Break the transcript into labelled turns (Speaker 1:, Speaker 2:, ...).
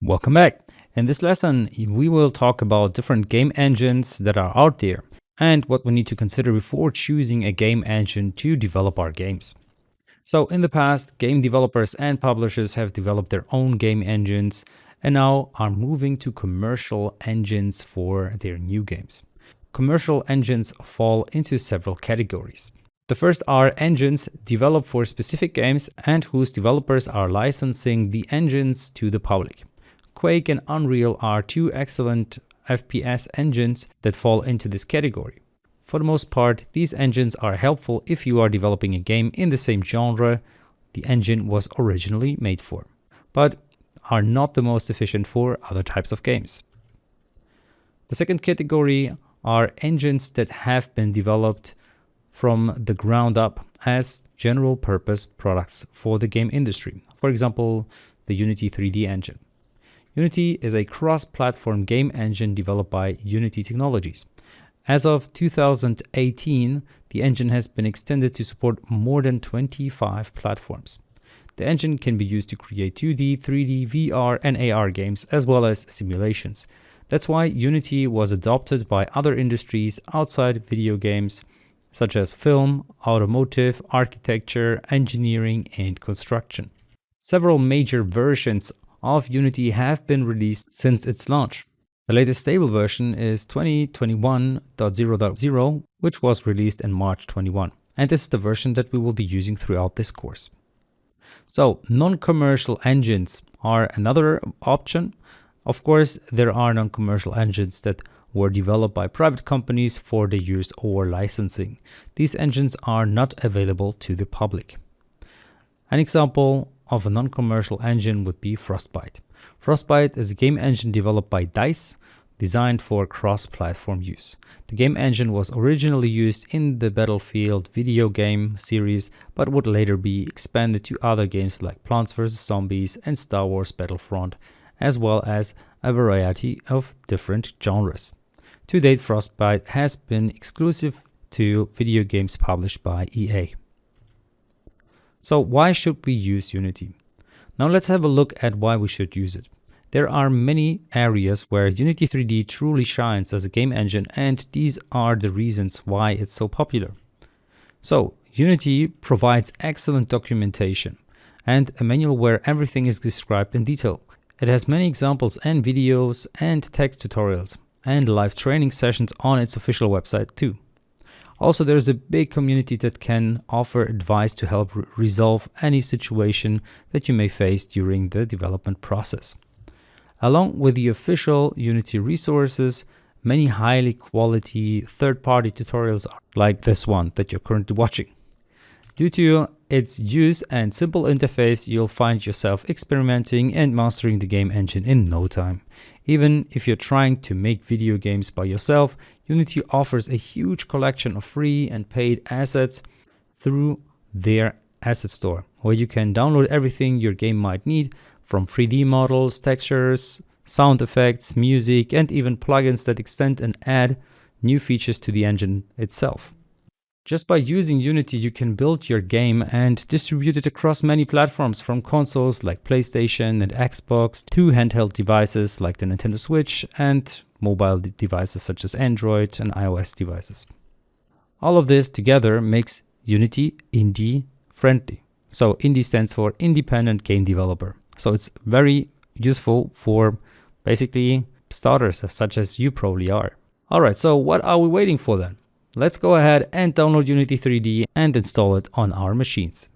Speaker 1: Welcome back. In this lesson, we will talk about different game engines that are out there and what we need to consider before choosing a game engine to develop our games. So, in the past, game developers and publishers have developed their own game engines and now are moving to commercial engines for their new games. Commercial engines fall into several categories. The first are engines developed for specific games and whose developers are licensing the engines to the public. Quake and Unreal are two excellent FPS engines that fall into this category. For the most part, these engines are helpful if you are developing a game in the same genre the engine was originally made for, but are not the most efficient for other types of games. The second category are engines that have been developed from the ground up as general purpose products for the game industry. For example, the Unity 3D engine. Unity is a cross-platform game engine developed by Unity Technologies. As of 2018, the engine has been extended to support more than 25 platforms. The engine can be used to create 2D, 3D, VR, and AR games, as well as simulations. That's why Unity was adopted by other industries outside video games, such as film, automotive, architecture, engineering, and construction. Several major versions of Unity have been released since its launch. The latest stable version is 2021.0.0, which was released in March 21, and this is the version that we will be using throughout this course. So, non-commercial engines are another option. Of course, there are non-commercial engines that were developed by private companies for their use or licensing. These engines are not available to the public. An example of a non-commercial engine would be Frostbite. Frostbite is a game engine developed by DICE, designed for cross-platform use. The game engine was originally used in the Battlefield video game series, but would later be expanded to other games like Plants vs. Zombies and Star Wars Battlefront, as well as a variety of different genres. To date, Frostbite has been exclusive to video games published by EA. So why should we use Unity? Now let's have a look at why we should use it. There are many areas where Unity 3D truly shines as a game engine, and these are the reasons why it's so popular. So Unity provides excellent documentation and a manual where everything is described in detail. It has many examples and videos and text tutorials and live training sessions on its official website too. Also, there is a big community that can offer advice to help resolve any situation that you may face during the development process. Along with the official Unity resources, many highly quality third-party tutorials like this one that you're currently watching. Due to its use and simple interface, you'll find yourself experimenting and mastering the game engine in no time. Even if you're trying to make video games by yourself, Unity offers a huge collection of free and paid assets through their asset store, where you can download everything your game might need, from 3D models, textures, sound effects, music, and even plugins that extend and add new features to the engine itself. Just by using Unity, you can build your game and distribute it across many platforms, from consoles like PlayStation and Xbox to handheld devices like the Nintendo Switch and mobile devices such as Android and iOS devices. All of this together makes Unity indie friendly. So indie stands for independent game developer. So it's very useful for basically starters such as you probably are. All right, so what are we waiting for then? Let's go ahead and download Unity 3D and install it on our machines.